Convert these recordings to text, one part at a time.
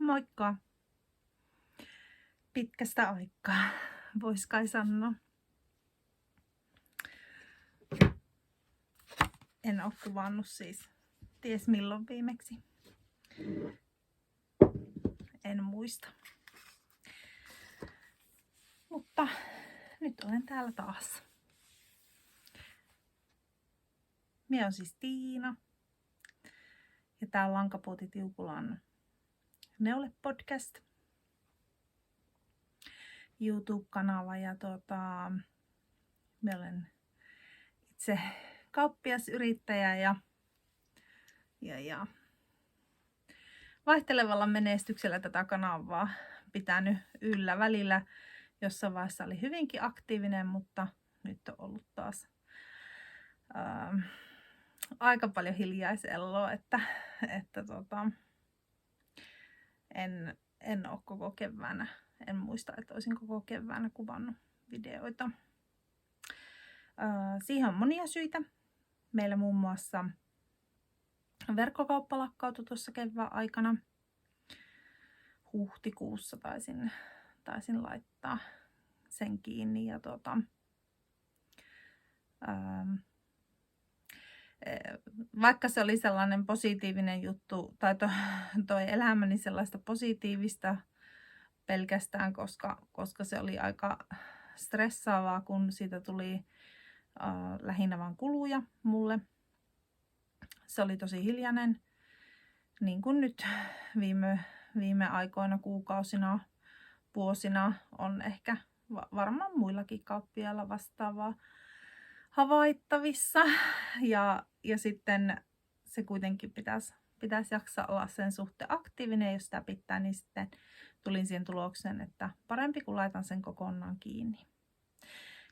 Moikka! Pitkästä aikaa, vois kai sanoa. En oo kuvannut siis ties milloin viimeksi. En muista. Mutta nyt olen täällä taas. Minä on siis Tiina. Ja tää on Lankapuoti Tiukulan Neule podcast. YouTube-kanava ja minä olen itse kauppiasyrittäjä ja vaihtelevalla menestyksellä tätä kanavaa pitänyt yllä. Välillä jossain vaiheessa oli hyvinkin aktiivinen, mutta nyt on ollut taas aika paljon hiljaiselloa, että en ole koko keväänä, en muista, että olisin koko keväänä kuvannut videoita. Siihen on monia syitä. Meillä muun muassa verkkokauppa lakkautui tuossa kevään aikana. Huhtikuussa taisin laittaa sen kiinni. Ja vaikka se oli sellainen positiivinen juttu, tai toi elämäni sellaista positiivista pelkästään, koska se oli aika stressaavaa, kun siitä tuli lähinnä vain kuluja mulle. Se oli tosi hiljainen, niin kuin nyt viime aikoina, kuukausina, vuosina on ehkä varmaan muillakin kauppiailla vastaavaa havaittavissa. Ja sitten se kuitenkin pitäisi jaksaa olla sen suhteen aktiivinen, jos sitä pitää, niin sitten tulin siihen tulokseen, että parempi kun laitan sen kokonaan kiinni.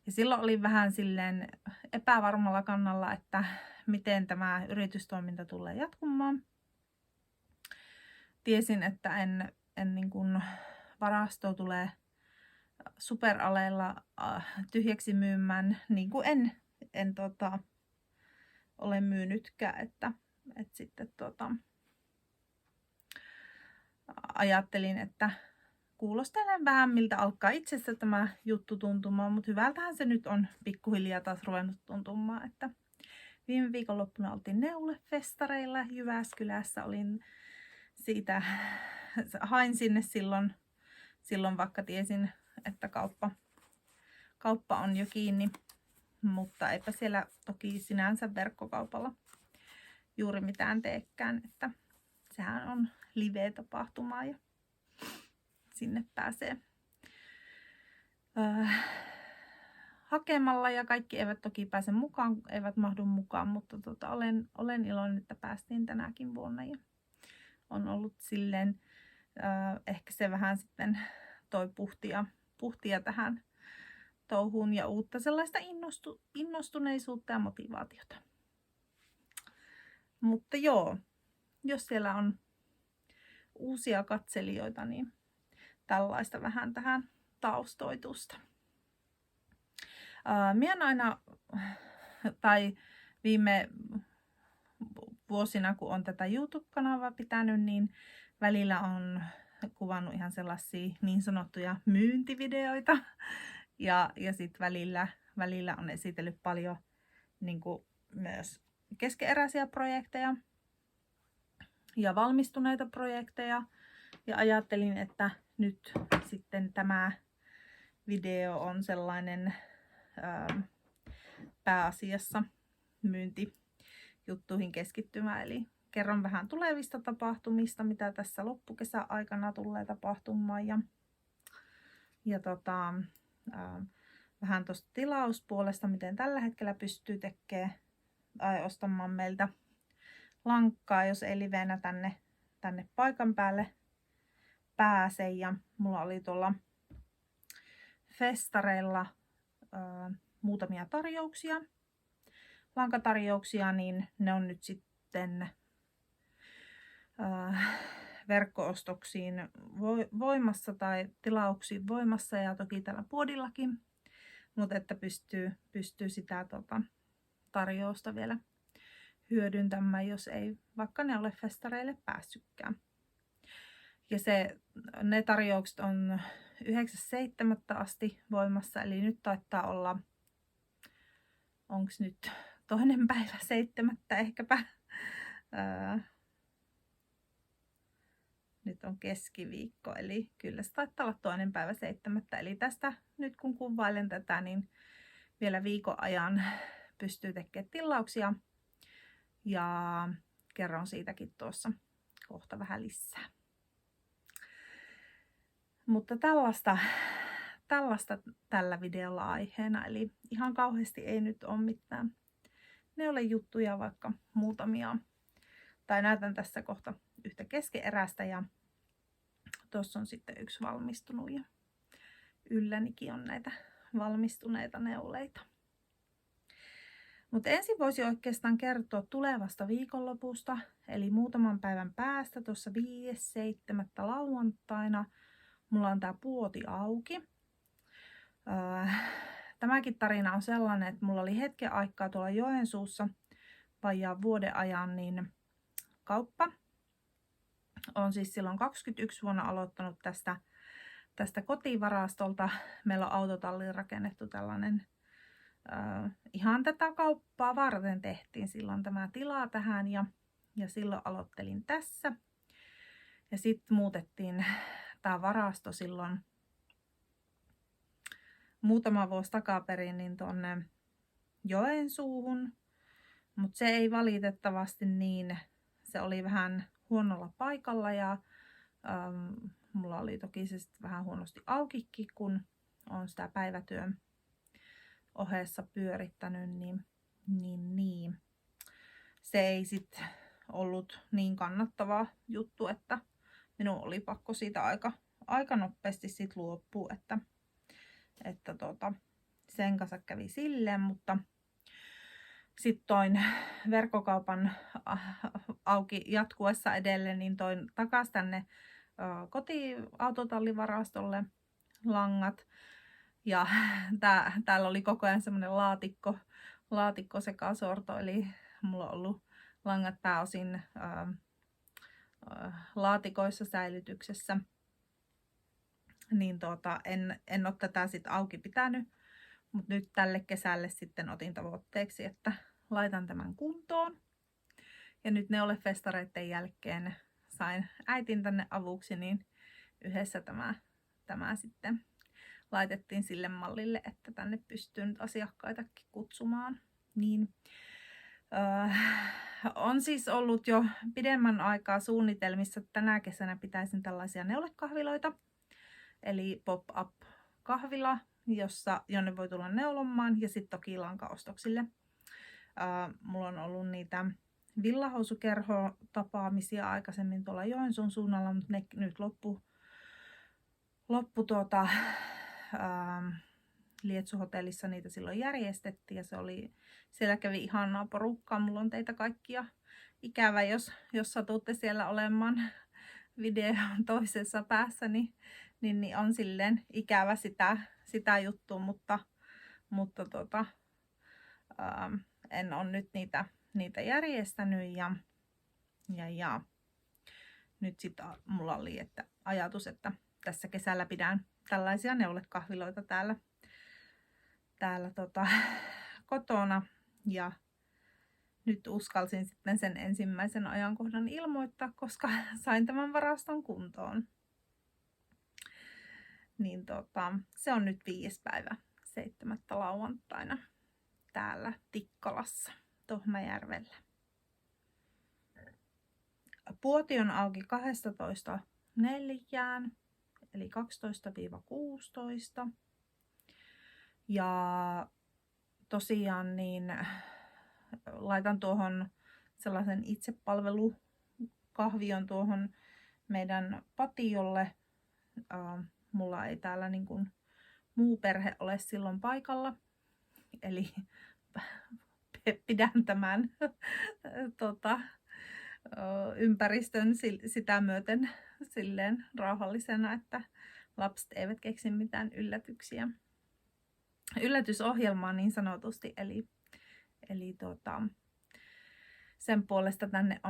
Ja silloin olin vähän silleen epävarmalla kannalla, että miten tämä yritystoiminta tulee jatkumaan. Tiesin, että en niin kuin varastoa tulee superaleilla tyhjäksi myymään, niin kuin en ole myynytkään, että sitten ajattelin, että kuulostelen vähän miltä alkaa itsestä tämä juttu tuntumaan, mutta hyvältähän se nyt on pikkuhiljaa taas ruvennut tuntumaan, että viime viikonloppuna oltiin Neule-festareilla Jyväskylässä, olin siitä, hain sinne silloin vaikka tiesin, että kauppa on jo kiinni, mutta eipä siellä toki sinänsä verkkokaupalla juuri mitään teekään, että sehän on live-tapahtumaa ja sinne pääsee hakemalla ja kaikki eivät toki pääse mukaan, eivät mahdu mukaan, mutta olen iloinen, että päästiin tänäkin vuonna ja on ollut silleen, ehkä se vähän sitten toi puhtia tähän touhuun ja uutta sellaista innostuneisuutta ja motivaatiota. Mutta joo, jos siellä on uusia katselijoita, niin tällaista vähän tähän taustoitusta. Minä aina, tai viime vuosina, kun on tätä YouTube-kanavaa pitänyt, niin välillä on kuvannut ihan sellaisia niin sanottuja myyntivideoita. Ja sitten välillä on esitellyt paljon niin kuin myös keskeneräisiä projekteja ja valmistuneita projekteja. Ja ajattelin, että nyt sitten tämä video on sellainen pääasiassa myyntijuttuihin keskittymä. Eli kerron vähän tulevista tapahtumista, mitä tässä loppukesän aikana tulee tapahtumaan. Ja vähän tuosta tilauspuolesta, miten tällä hetkellä pystyy tekemään tai ostamaan meiltä lankkaa, jos ei livenä tänne paikan päälle pääse. Ja mulla oli tuolla festareilla muutamia tarjouksia, lankatarjouksia, niin ne on nyt sitten verkko-ostoksiin voimassa tai tilauksiin voimassa ja toki tällä puodillakin, mutta että pystyy sitä tarjousta vielä hyödyntämään, jos ei vaikka ne ole festareille päässytkään. Ja ne tarjoukset on 9.7. asti voimassa, eli nyt taitaa olla, onks nyt 2.7. ehkäpä. Nyt on keskiviikko, eli kyllä se taitaa olla 2.7. Eli tästä nyt kun kuvailen tätä, niin vielä viikon ajan pystyy tekemään tilauksia. Ja kerron siitäkin tuossa kohta vähän lisää. Mutta tällaista tällä videolla aiheena, eli ihan kauheasti ei nyt ole mitään. Ne ole juttuja, vaikka muutamia. Tai näytän tässä kohta yhtä keskeeräistä ja tuossa on sitten yksi valmistunut ja yllänikin on näitä valmistuneita neuleita. Mutta ensin voisi oikeastaan kertoa tulevasta viikonlopusta, eli muutaman päivän päästä, tuossa 5.7. lauantaina, mulla on tää puoti auki. Tämäkin tarina on sellainen, että mulla oli hetken aikaa tuolla Joensuussa vajaan vuoden ajan niin kauppa. Olen siis silloin 21 vuonna aloittanut tästä kotivarastolta. Meillä on autotalliin rakennettu tällainen, ihan tätä kauppaa varten tehtiin silloin tämä tila tähän ja silloin aloittelin tässä. Ja sitten muutettiin tämä varasto silloin muutama vuosi takaperin niin tuonne Joensuuhun, mutta se ei valitettavasti niin, se oli vähän huonolla paikalla ja mulla oli toki se sitten vähän huonosti aukikin, kun on sitä päivätyön ohessa pyörittänyt, niin se ei sitten ollut niin kannattava juttu, että minun oli pakko siitä aika nopeasti sit luopua, että sen kanssa kävi silleen, mutta sitten toin verkkokaupan auki jatkuessa edelleen, niin toin takaisin tänne kotiautotallivarastolle langat. Ja täällä oli koko ajan semmoinen laatikko sekasorto, eli mulla on ollut langat pääosin laatikoissa säilytyksessä. Niin en ole tätä sit auki pitänyt, mutta nyt tälle kesälle sitten otin tavoitteeksi, että laitan tämän kuntoon. Ja nyt neulefestareiden jälkeen sain äitin tänne avuksi, niin yhdessä tämä sitten laitettiin sille mallille, että tänne pystyy nyt asiakkaitakin kutsumaan. Niin, on siis ollut jo pidemmän aikaa suunnitelmissa, että tänä kesänä pitäisin tällaisia neulekahviloita. Eli pop-up kahvila, jonne voi tulla neulomaan ja sitten toki lankaostoksille. Mulla on ollut niitä villahousukerhotapaamisia aikaisemmin tuolla Joensuun suunnalla, mutta ne nyt loppu Lietsuhotellissa niitä silloin järjestettiin ja siellä kävi ihanaa porukkaa. Mulla on teitä kaikkia ikävä, jos satutte siellä olemaan videon toisessa päässä, niin on silleen ikävä sitä juttua, mutta en ole nyt niitä järjestänyt ja nyt sitten mulla oli ajatus, että tässä kesällä pidän tällaisia neulekahviloita täällä kotona ja nyt uskalsin sitten sen ensimmäisen ajankohdan ilmoittaa, koska sain tämän varaston kuntoon. Niin se on nyt 5.7. lauantaina täällä Tikkolassa, Tohmajärvellä. Puoti on auki 12.4. eli 12-16. Ja tosiaan niin laitan tuohon sellaisen itsepalvelukahvion tuohon meidän patiolle. Mulla ei täällä niin kuin muu perhe ole silloin paikalla. Eli pidän tämän ympäristön sitä myöten silleen rauhallisena, että lapset eivät keksi mitään yllätyksiä. Yllätysohjelmaa niin sanotusti, eli sen puolesta tänne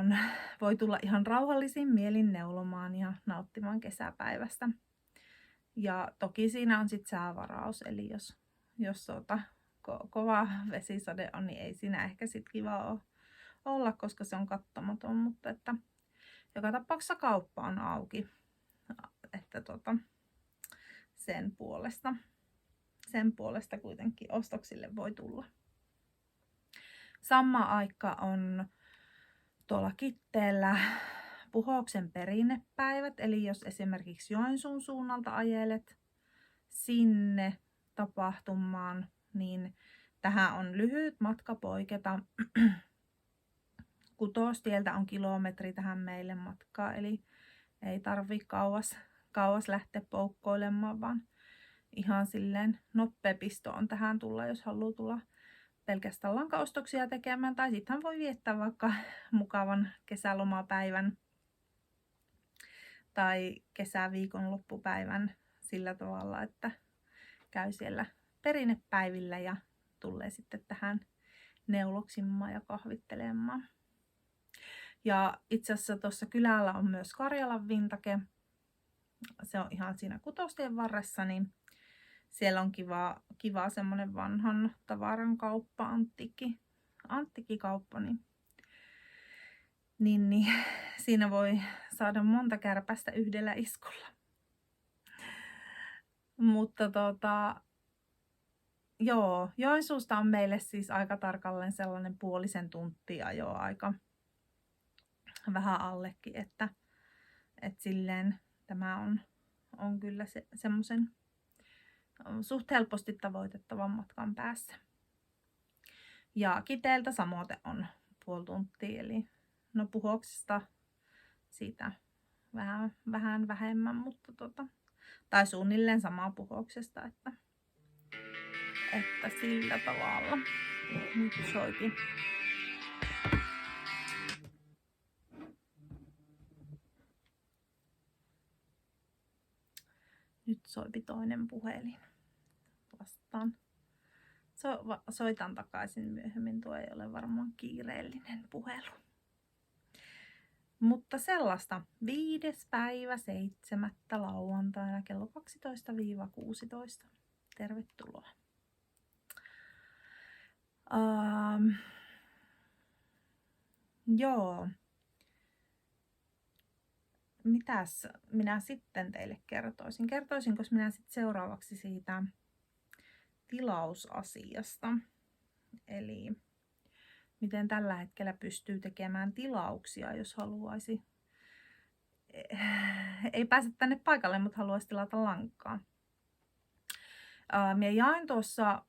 voi tulla ihan rauhallisin mielin neulomaan ja nauttimaan kesäpäivästä. Ja toki siinä on sitten säävaraus, eli jos kova vesisade on, niin ei siinä ehkä sitten kiva olla, koska se on kattomaton, mutta että joka tapauksessa kauppa on auki, että sen puolesta kuitenkin ostoksille voi tulla. Sama aika on tuolla Kitteellä Puhoksen perinnepäivät, eli jos esimerkiksi Joensuun suunnalta ajelet sinne tapahtumaan, niin tähän on lyhyt matka poiketa. Kutostieltä on kilometri tähän meille matkaa, eli ei tarvi kauas lähteä poukkoilemaan, vaan ihan silleen nopea pisto on tähän tulla, jos haluaa tulla pelkästään lankaostoksia tekemään. Tai sitten voi viettää vaikka mukavan kesälomapäivän tai kesäviikonloppupäivän sillä tavalla, että käy siellä perinnepäivillä ja tulee sitten tähän neuloksimaan ja kahvittelemaan. Ja itse asiassa tuossa kylällä on myös Karjalan Vintake. Se on ihan siinä Kutostien varressa, niin siellä on kiva semmonen vanhan tavaran kauppa, antiikkikauppa, niin siinä voi saada monta kärpästä yhdellä iskulla. Mutta joo, Joensuusta on meille siis aika tarkalleen sellainen puolisen tuntia ajoaika. Vähän allekin, että silleen tämä on kyllä semmoisen suht helposti tavoitettavan matkan päässä. Ja Kiteeltä samoin on puoli tuntia, eli no Puhoksesta siitä vähän vähemmän, mutta tai suunnilleen samaa Puhoksesta, että sillä tavalla. Nyt soitin. Nyt soipi toinen puhelin. Vastaan. Soitan takaisin myöhemmin, tuo ei ole varmaan kiireellinen puhelu. Mutta sellaista 5.7. lauantaina kello 12-16. Tervetuloa. Joo. Mitäs minä sitten teille kertoisin? Kertoisinko minä sitten seuraavaksi siitä tilausasiasta? Eli miten tällä hetkellä pystyy tekemään tilauksia, jos haluaisi. Ei pääse tänne paikalle, mutta haluaisi tilata lankaa. Minä jain tuossa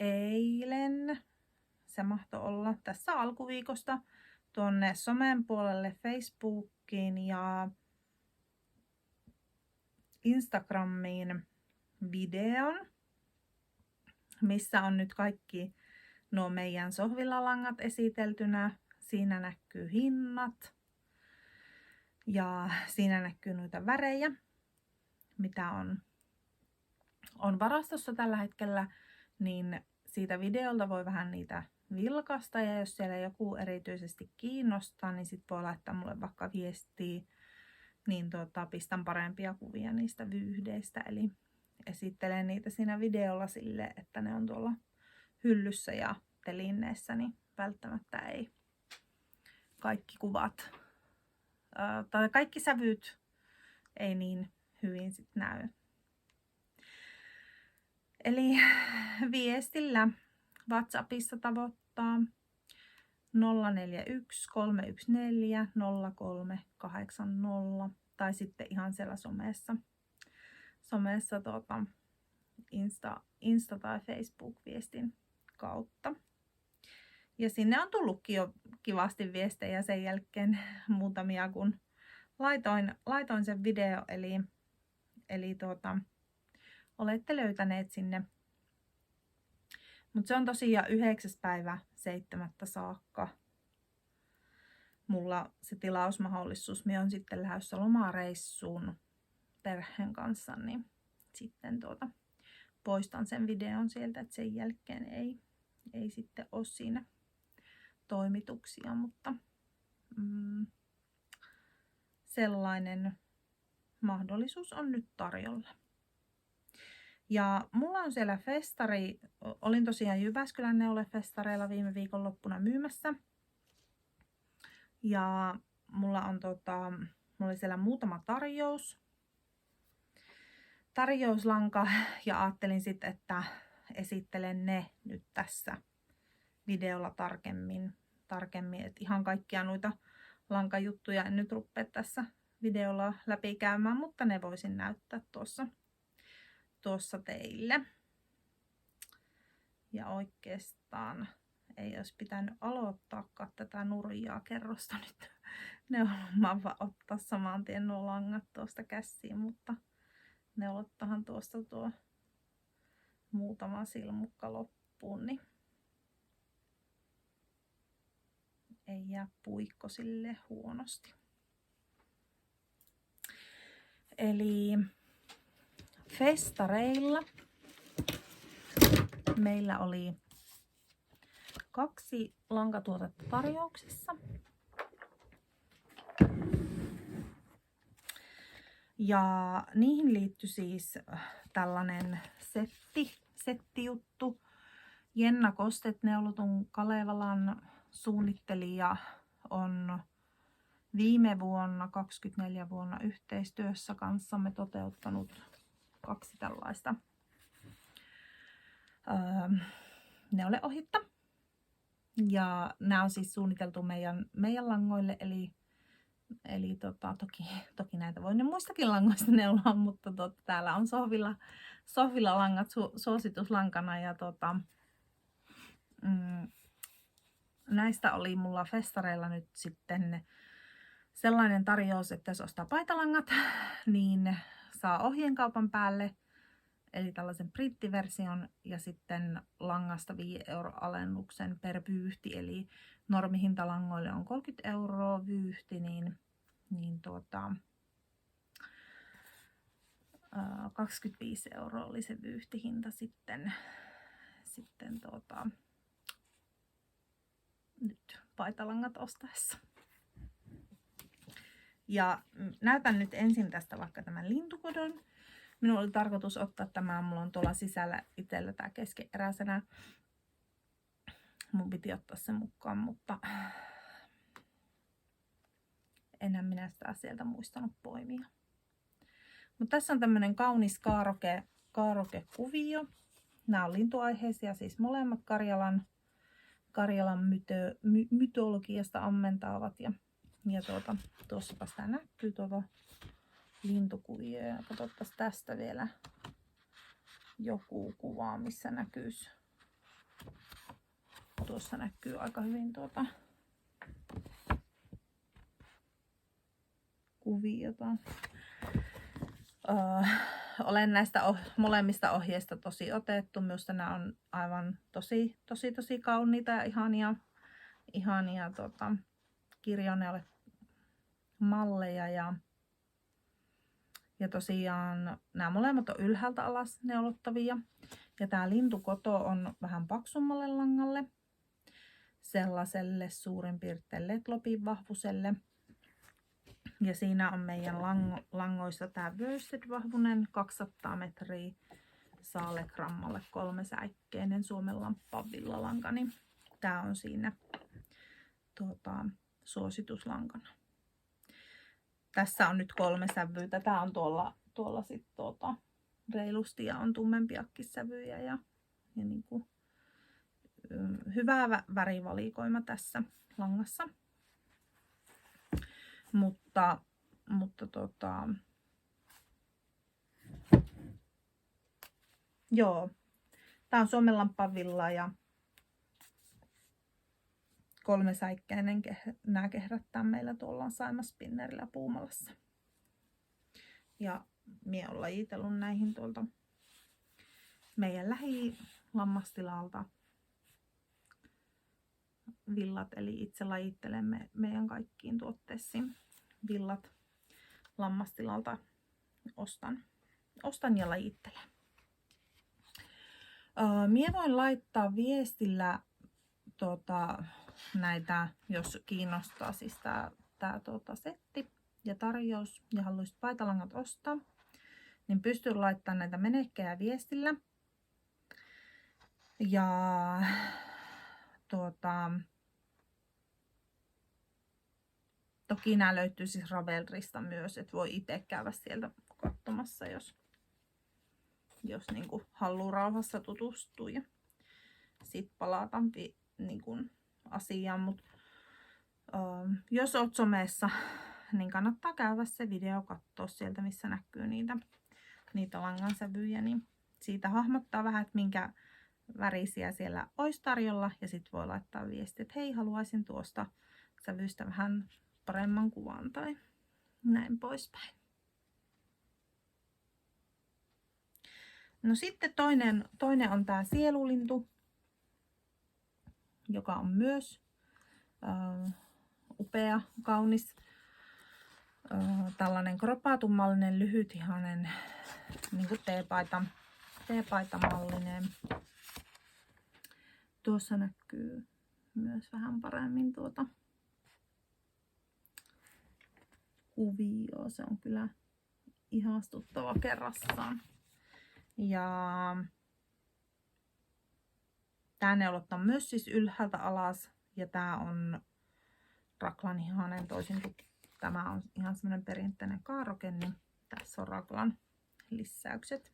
eilen, se mahtoi olla tässä alkuviikosta, tuonne somen puolelle Facebookiin ja Instagramiin videon, missä on nyt kaikki nuo meidän sohvillalangat esiteltynä. Siinä näkyy hinnat ja siinä näkyy noita värejä, mitä on varastossa tällä hetkellä, niin siitä videolta voi vähän niitä vilkaista, ja jos siellä joku erityisesti kiinnostaa, niin sit voi laittaa mulle vaikka viestiä, niin pistän parempia kuvia niistä vyyhdeistä, eli esittelen niitä siinä videolla sille, että ne on tuolla hyllyssä ja telineessä, niin välttämättä ei kaikki kuvat tai kaikki sävyt ei niin hyvin sit näy. Eli viestillä WhatsAppissa tavoittaa 041 314 0380 tai sitten ihan siellä somessa Insta tai Facebook-viestin kautta. Ja sinne on tullutkin jo kivasti viestejä sen jälkeen muutamia, kun laitoin sen video, eli olette löytäneet sinne. Mutta se on tosiaan 9.7. saakka mulla se tilausmahdollisuus. Minä on sitten lähdössä lomareissuun perheen kanssa, niin sitten poistan sen videon sieltä, että sen jälkeen ei sitten ole siinä toimituksia, mutta sellainen mahdollisuus on nyt tarjolla. Ja mulla on siellä festari, olin tosiaan Jyväskylän neulefestareilla viime viikonloppuna myymässä. Ja mulla oli siellä muutama tarjouslanka ja ajattelin sitten, että esittelen ne nyt tässä videolla tarkemmin, että ihan kaikkia noita lankajuttuja en nyt rupea tässä videolla läpikäymään, mutta ne voisin näyttää tuossa teille. Ja oikeastaan ei olisi pitänyt aloittaakaan tätä nurjaa kerrosta nyt neulomaan, vaan ottaa saman tien nuo langat tuosta käsiin, mutta neulottahan tuosta tuo muutama silmukka loppuun, niin ei jää puikko sille huonosti. Eli festareilla meillä oli 2 lankatuotetta tarjouksessa. Ja niihin liittyi siis tällainen settijuttu. Jenna Kostet, Neulotun Kalevalan suunnittelija, on viime vuonna, 24 vuonna yhteistyössä kanssamme toteuttanut 2 tällaista neuleohjetta. Ja nämä on siis suunniteltu meidän langoille, eli toki näitä voi ne muistakin langoista neuloa, mutta täällä on sohvilla langat suosituslankana. Ja näistä oli mulla festareilla nyt sitten sellainen tarjous, että jos ostaa paitalangat, niin saa ohjeenkaupan päälle, eli tällaisen printtiversion, ja sitten langasta 5 € alennuksen per vyyhti, eli normihintalangoille on 30 € vyyhti, niin 25 € oli se vyyhtihinta sitten nyt paitalangat ostaessa. Ja näytän nyt ensin tästä vaikka tämän lintukodon. Minun oli tarkoitus ottaa tämä, mulla on tuolla sisällä itsellä tämä keskeneräisenä. Mun piti ottaa se mukaan, mutta enhän minä sitä sieltä muistanut poimia. Mutta tässä on tämmönen kaunis kaarokekuvio. Nämä on lintuaiheisia, siis molemmat Karjalan mytologiasta ammentaavat. Ja tuossapa sitä näkyy lintukuvio. Ja katsottaisiin tästä vielä joku kuva, missä näkyisi. Tuossa näkyy aika hyvin kuviota. Olen näistä molemmista ohjeista tosi otettu. Minusta nämä on aivan tosi kauniita ja ihania kirjoneelle malleja. Ja tosiaan nämä molemmat on ylhäältä alas neulottavia. Ja tämä lintukoto on vähän paksummalle langalle. Sellaiselle suurin piirtein LED-lopin vahvuiselle. Ja siinä on meidän langoissa tämä worsted-vahvunen 200 metriä saalegrammalle 3-säikkeinen Suomen lampaan villalanka. Niin tämä on siinä suosituslankana. Tässä on nyt 3 sävyä. Tämä on tuolla sit reilusti ja on tummempiakin sävyjä ja niin kuin, hyvä värivalikoima tässä langassa. Mutta joo, tää on Suomen lampaan villa ja 3-säikkäinen. Nää kehrättää meillä tuolla Saimaspinnerillä Puumalassa. Ja mie olen lajitellut näihin tuolta meidän lähilammastilalta villat, eli itse lajittelemme meidän kaikkiin tuotteisiin villat lammastilalta ostan ja lajittelen. Mie voin laittaa viestillä näitä, jos kiinnostaa siis tää setti ja tarjous ja haluaisit paitalangat ostaa, niin pystyy laittamaan näitä menekkejä viestillä. Ja toki nämä löytyy siis Ravelrista myös, että voi itse käydä sieltä katsomassa, jos niin kuin haluaa rauhassa tutustua ja sitten palata niin kuin asiaan. Mut, jos oot somessa, niin kannattaa käydä se video katsoa sieltä, missä näkyy niitä langansävyjä, niin siitä hahmottaa vähän, että minkä värisiä siellä olisi tarjolla, ja sitten voi laittaa viesti, että hei, haluaisin tuosta sävystä vähän paremman kuvan tai näin poispäin. No sitten toinen on tämä sielulintu, joka on myös upea, kaunis, tällainen kropaatumallinen, lyhytihainen, niin kuin teepaitamallinen. Tuossa näkyy myös vähän paremmin kuvioa. Se on kyllä ihastuttava kerrassaan. Ja tää neulot on myös siis ylhäältä alas. Ja tää on raklanihainen, toisin kuin tämä on ihan semmoinen perinteinen kaaroke, niin tässä on raglan lisäykset.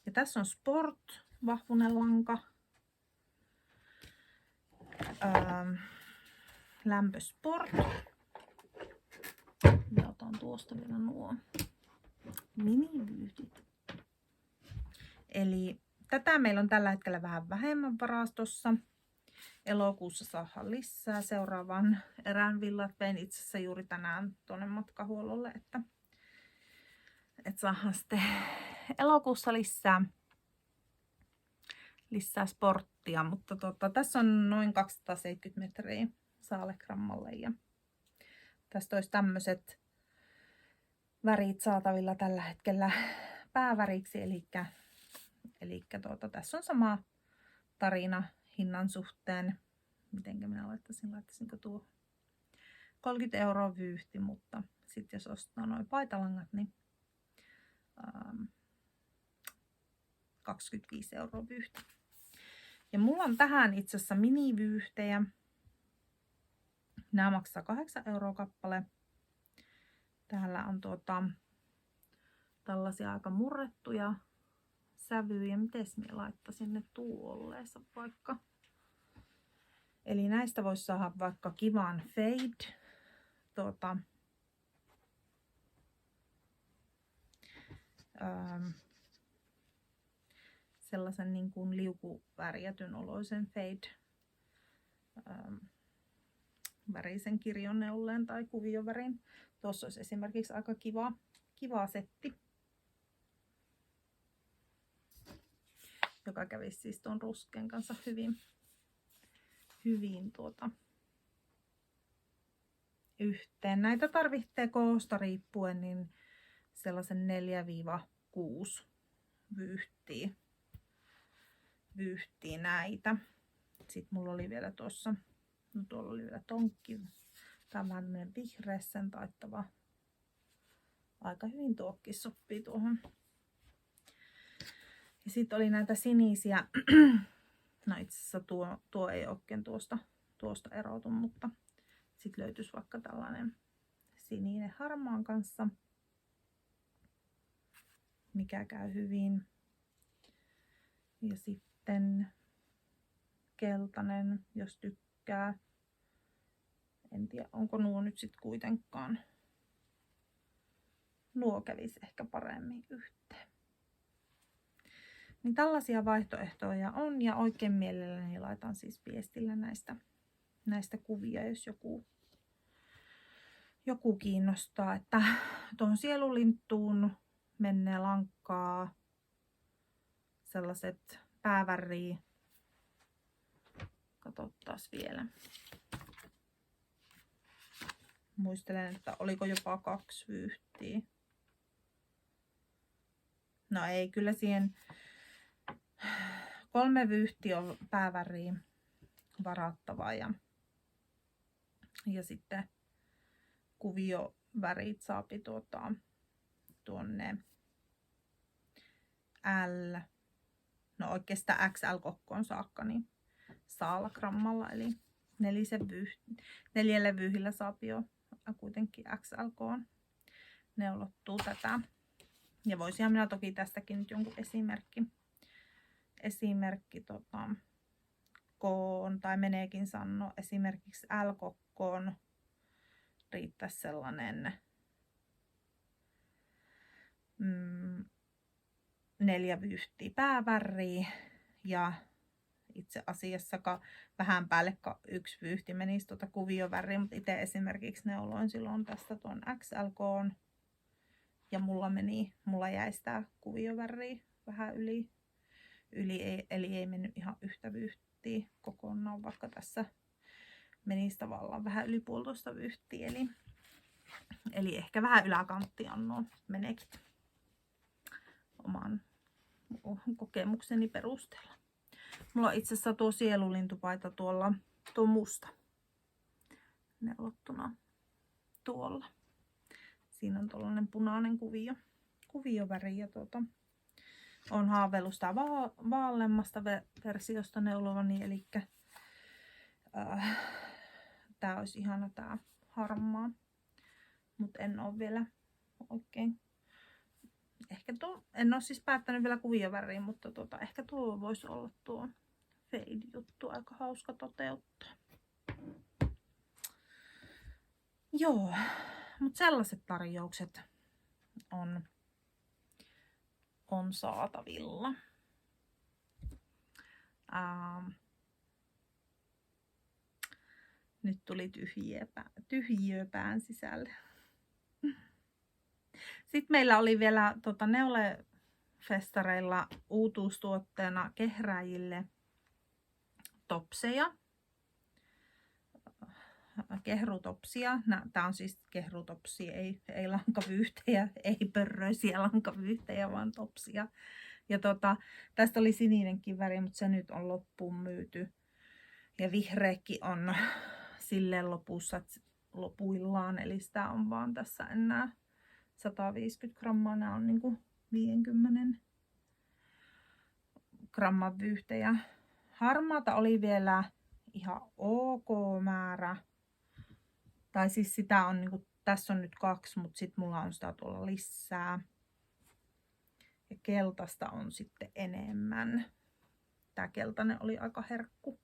Ja tässä on Sport, vahvunen lanka. Lämpö Sport. Ja otan tuosta vielä nuo minivyyhdit. Eli tätä meillä on tällä hetkellä vähän vähemmän varastossa. Elokuussa saadaan lisää seuraavan erään villat. Vein itse asiassa juuri tänään tuonne matkahuollolle, että saadaan sitten elokuussa lisää sporttia. Mutta tässä on noin 270 metriä saalegrammalle. Ja tästä olisi tämmöiset värit saatavilla tällä hetkellä pääväriksi. Eli tässä on sama tarina hinnan suhteen. Mitenkä minä laittaisinko tuo 30 € vyyhti, mutta sitten jos ostaa noin paitalangat, niin 25 € vyyhti. Ja mulla on tähän itse asiassa minivyyhtejä. Nämä maksaa 8 € kappale. Täällä on tällaisia aika murrettuja sävyjä. Mites minä laittaisin ne tuolleessa vaikka? Eli näistä voisi saada vaikka kivan fade. Sellaisen niin kuin liukuvärjätyn oloisen fade. Värisen kirjonneulleen tai kuviovärin. Tuossa olisi esimerkiksi aika kiva setti, joka kävisi siis tuon ruskean kanssa hyvin yhteen. Näitä tarvitsee koosta riippuen niin sellaisen 4-6 vyyhtiä näitä. Sitten mulla oli vielä tuossa, no tuolla oli vielä tonkki. Tämä on vähän vihreäsen taittava. Aika hyvin tuokki sopii tuohon. Ja sitten oli näitä sinisiä. No itse asiassa tuo ei oikein tuosta erotu, mutta sitten löytyisi vaikka tällainen sininen harmaan kanssa, mikä käy hyvin. Ja sitten keltainen, jos tykkää. En tiedä, onko nuo nyt sitten kuitenkaan. Nuo kävisi ehkä paremmin yhteen. Niin tällaisia vaihtoehtoja on ja oikein mielelläni laitan siis viestillä näistä kuvia, jos joku kiinnostaa, että tuohon sielulinttuun menee lankkaa sellaiset pääväriä. Katsottaas vielä. Muistelen, että oliko jopa 2 vyyhtiä. No ei, kyllä siihen 3 vyyhtiä on pääväriä varattava ja sitten kuviovärit saapi tuonne no oikeastaan XL-kokkoon saakka, niin 100 grammalla, eli 4 vyyhillä saapi jo kuitenkin XL-koon neulottua tätä. Ja voisinhan minä toki tästäkin nyt jonkun esimerkki koon, tai meneekin sanoa esimerkiksi L-kokkoon riittäisi sellainen 4 vyyhtiä pääväriä, ja itse asiassa vähän päälle 1 vyyhti menisi kuvioväriä, mutta itse esimerkiksi neuloin silloin tästä tuon XL-koon, ja mulla jäi sitä kuvioväriä vähän yli, eli ei mennyt ihan yhtä vyyhtiä kokonaan, vaikka tässä menisi tavallaan vähän yli 1,5 vyyhtiä, eli ehkä vähän yläkantti on nuo menekit oman kokemukseni perusteella. Mulla on itse asiassa tuo sielulintupaita tuo musta neulottuna tuolla. Siinä on tuollainen punainen kuvioväri, ja on haaveillut sitä vaaleammasta versiosta neulovani, eli tää olisi ihana tää harmaa, mutta en ole vielä oikein, ehkä en ole siis päättänyt vielä kuvioväriä, mutta ehkä tuo voisi olla tuo fade-juttu aika hauska toteuttaa. Joo, mutta sellaiset tarjoukset on saatavilla. Nyt tuli tyhjiö pään sisälle. Sitten meillä oli vielä neulefestareilla uutuustuotteena kehrääjille topseja. Kehrutopsia. Tämä on siis kehrutopsia, ei lankavyyhtejä, ei pörröisiä lankavyyhtejä, vaan topsia. Ja tästä oli sininenkin väri, mutta se nyt on loppuun myyty. Ja vihreäkin on silleen lopuillaan, eli sitä on vaan tässä enää 150 grammaa. Nämä on niinku 50 gramman vyyhtejä. Harmaata oli vielä ihan ok määrä. Tai siis sitä on niinku, tässä on nyt 2, mutta sitten mulla on sitä tuolla lisää. Ja keltaista on sitten enemmän. Tää keltainen oli aika herkku.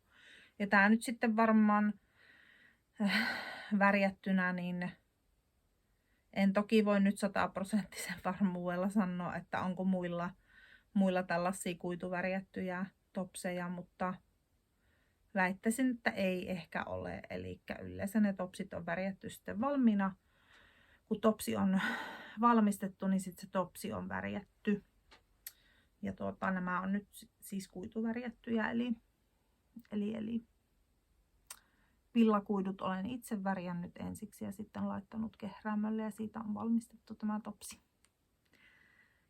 Ja tää nyt sitten varmaan värjättynä, niin en toki voi nyt 100% varmuudella sanoa, että onko muilla tällaisia kuituvärjättyjä topseja, mutta väittäisin, että ei ehkä ole. Eli yleensä ne topsit on värjätty sitten valmiina. Kun topsi on valmistettu, niin sitten se topsi on värjätty. Ja nämä on nyt siis kuituvärjättyjä, eli villakuidut olen itse värjännyt ensiksi ja sitten laittanut kehräämölle, ja siitä on valmistettu tämä topsi.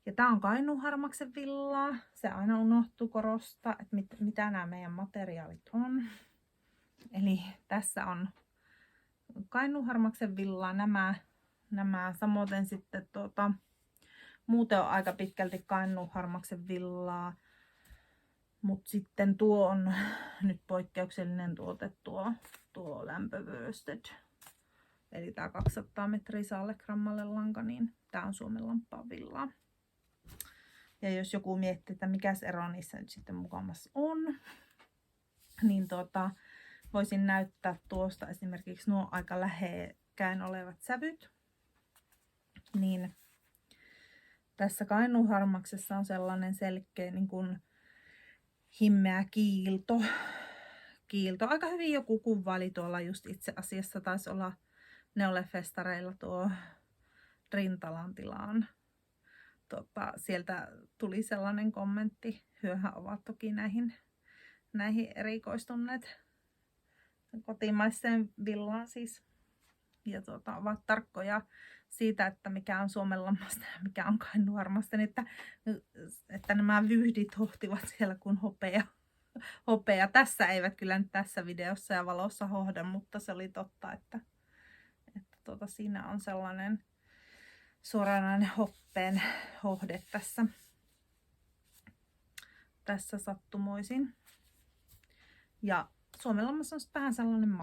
Ja tää on kainuuharmaksen villaa. Se aina unohtuu korostaa, että mitä nämä meidän materiaalit on. Eli tässä on kainuuharmaksen villaa nämä samoin sitten muuten on aika pitkälti kainuuharmaksen villaa. Mutta sitten tuo on nyt poikkeuksellinen tuote, tuo lämpövösted. Eli tämä 200 metriä 100 grammalle lanka, niin tämä on Suomen lamppaan villaa. Ja jos joku miettii, että mikäs ero niissä nyt sitten mukamassa on, niin voisin näyttää tuosta esimerkiksi nuo aika lähekkäin olevat sävyt. Niin tässä kainuuharmaksessa on sellainen selkeä niin kuin himmeä kiilto. Aika hyvin joku kuvaili tuolla just itse asiassa, taisi olla neulefestareilla tuo Rintalan tilaan. Sieltä tuli sellainen kommentti. Hyöhän ovat toki näihin erikoistuneet kotimaiseen villaan siis. Ja ovat tarkkoja siitä, että mikä on Suomen lammasta ja mikä on kainuuharmasta, että nämä vyyhdit hohtivat siellä kuin hopea. hopea. Tässä eivät kyllä nyt tässä videossa ja valossa hohda, mutta se oli totta, että siinä on sellainen suoranainen hoppeen hohde tässä sattumoisin. Ja Suomenlammassa on vähän sellainen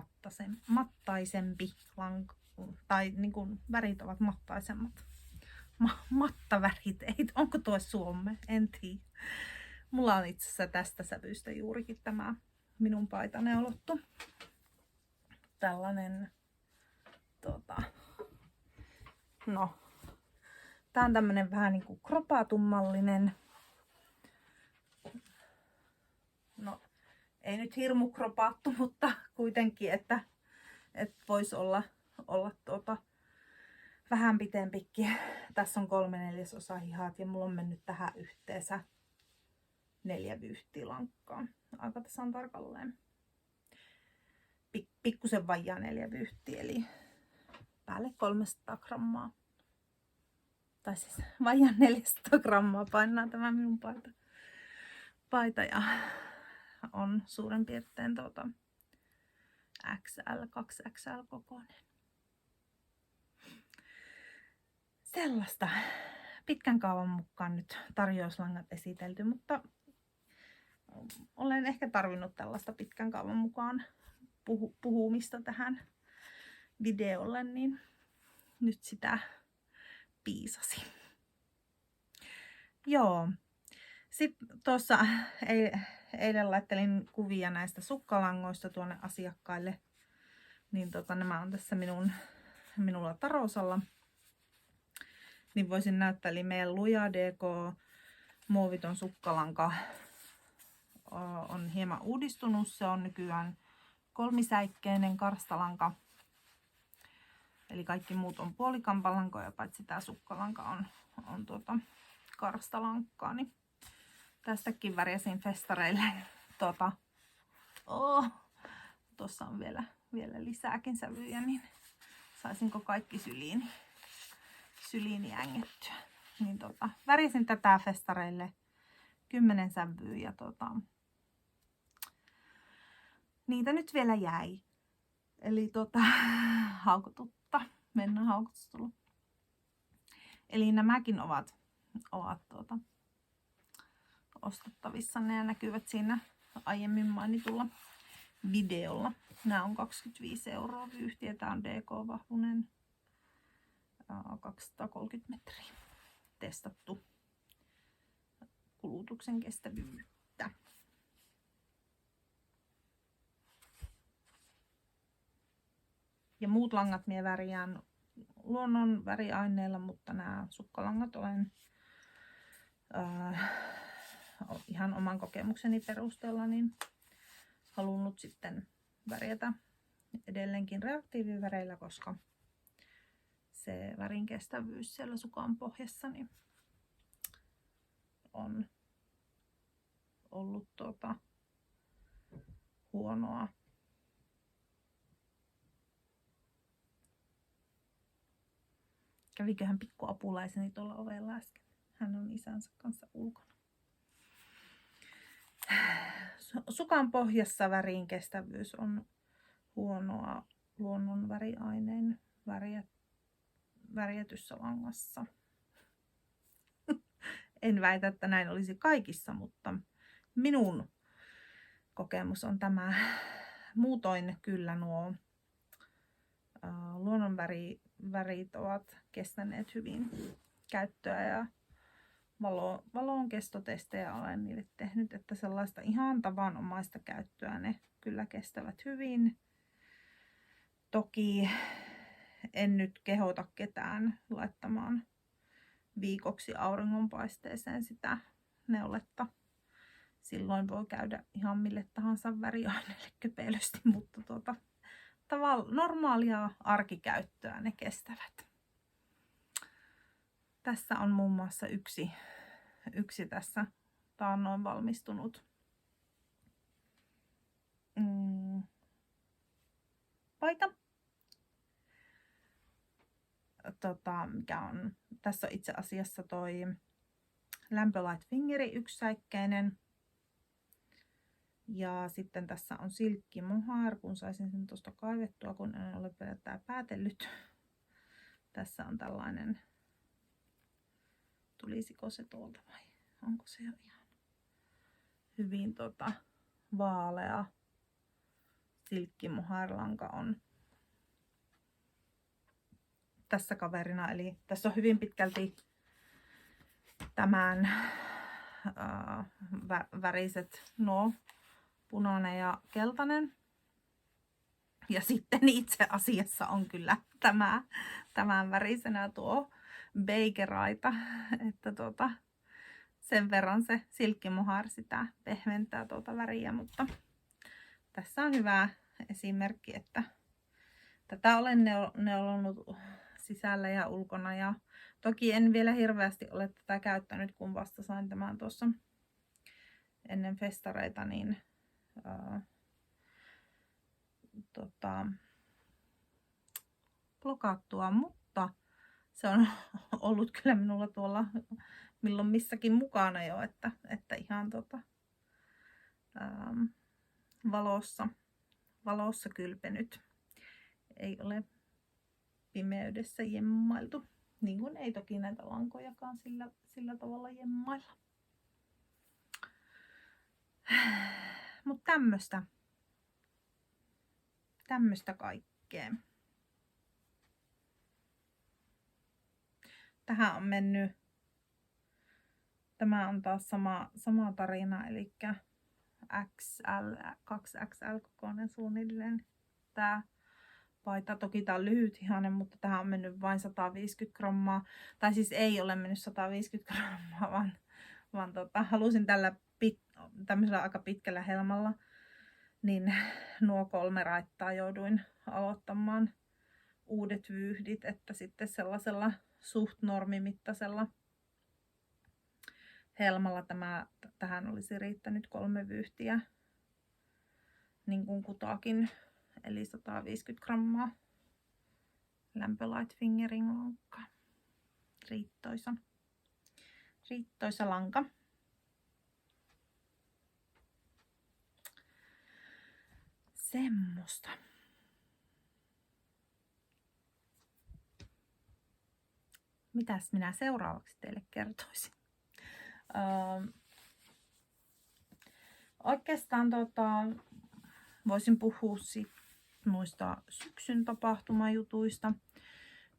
mattaisempi lanka, tai niin kuin värit ovat mattaisemmat. Mattavärit, ei, onko tuo Suome? En tiedä. Mulla on itse asiassa tästä sävystä juurikin tämä minun paitaneulottu. Tällainen, no, tää on tämmönen vähän niinku kropatummallinen. No, ei nyt hirmu kropaattu, mutta kuitenkin, että voisi olla vähän pitempikin. Tässä on 3/4 hihat ja mulla on mennyt tähän yhteensä 4 vyyhtiä lankkaa. Aika tasan tarkalleen. Pikkusen vajaa 4 vyyhtiä, eli päälle 300 grammaa. Tai siis vajaa 400 grammaa painaa tämä minun paita ja on suurin piirtein XL, 2XL kokoinen. Sellaista pitkän kaavan mukaan nyt tarjouslangat esitelty, mutta olen ehkä tarvinnut tällaista pitkän kaavan mukaan puhumista tähän videolle, niin nyt sitä piisasi. Joo. Sitten tuossa eilen laittelin kuvia näistä sukkalangoista tuonne asiakkaille. Niin nämä on tässä minulla Tarosalla. Niin voisin näyttää, eli meidän Luja DK muoviton sukkalanka on hieman uudistunut. Se on nykyään 3-säikkeinen karstalanka. Eli kaikki muut on puolikampalankoja, paitsi tämä sukkalanka on karstalankkaa. Niin tästäkin värjäsin festareille. Tuossa on vielä lisääkin sävyjä, niin saisinko kaikki syliini ängettyä. Niin värjäsin tätä festareille 10 sävyä ja niitä nyt vielä jäi. Eli haukotutta. Mennään haukotustelu. Eli nämäkin ovat ostettavissa. Ne näkyvät siinä aiemmin mainitulla videolla. Nämä on 25 € vyyhtiä. Tämä on DK-vahvunen 230 metriä. Testattu kulutuksen kestävyyttä. Ja muut langat minä värjään luonnon väriaineilla, mutta nämä sukkalangat olen ihan oman kokemukseni perusteella niin halunnut sitten värjätä edelleenkin reaktiiviväreillä, koska se värin kestävyys siellä sukan pohjassa niin on ollut huonoa. Käviköhän pikku apulaiseni tuolla ovella äsken. Hän on isänsä kanssa ulkona. Sukan pohjassa värin kestävyys on huonoa luonnon väriaineen värjätyssä langassa. En väitä, että näin olisi kaikissa, mutta minun kokemus on tämä. Muutoin kyllä nuo luonnon värit ovat kestäneet hyvin käyttöä ja valon kestotestejä olen niille tehnyt, että sellaista ihan tavanomaista käyttöä ne kyllä kestävät hyvin. Toki en nyt kehota ketään laittamaan viikoksi auringonpaisteeseen sitä neuletta. Silloin voi käydä ihan mille tahansa väriaineelle köpelösti, mutta normaalia arkikäyttöä ne kestävät. Tässä on muun muassa yksi tässä taannoin valmistunut paita. Mikä on, tässä on itse asiassa toi Lämpö Light Fingeri 1-säikkeinen. Ja sitten tässä on Silkki Mohair, kun saisin sen tuosta kaivettua, kun en ole vielä päätellyt. Tässä on tällainen, tulisiko se tuolta vai onko se jo ihan hyvin vaalea Silkki Mohair-lanka on tässä kaverina. Eli tässä on hyvin pitkälti tämän väriset nuo, punainen ja keltainen. Ja sitten itse asiassa on kyllä tämän värisenä tuo Bakeraita, että sen verran se Silkki Mohair sitä pehmentää tuota väriä, mutta tässä on hyvä esimerkki, että tätä olen neulonut sisällä ja ulkona, ja toki en vielä hirveästi ole tätä käyttänyt, kun vasta sain tämän tuossa ennen festareita, niin blokattua, mutta se on ollut kyllä minulla tuolla milloin missäkin mukana jo, että ihan valossa kylpenyt. Ei ole pimeydessä jemmailtu, niin kuin ei toki näitä lankojakaan sillä tavalla jemmailla. Mutta tämmöistä kaikkea. Tähän on mennyt, tämä on taas sama tarina, eli XL, 2XL kokoinen suunnilleen tää paita. Toki tää on lyhytihainen, mutta tähän on mennyt vain 150 grammaa. Tai siis ei ole mennyt 150 grammaa, vaan halusin tämmöisellä aika pitkällä helmalla, niin nuo 3 raittaa jouduin aloittamaan uudet vyyhdit, että sitten sellaisella suht normimittaisella helmalla tähän olisi riittänyt 3 vyyhtiä, niin kuin kutakin, eli 150 grammaa lämpölight fingering lankka. Riittoisa lanka. Semmosta. Mitäs minä seuraavaksi teille kertoisin? Oikeastaan voisin puhua noista syksyn tapahtumajutuista.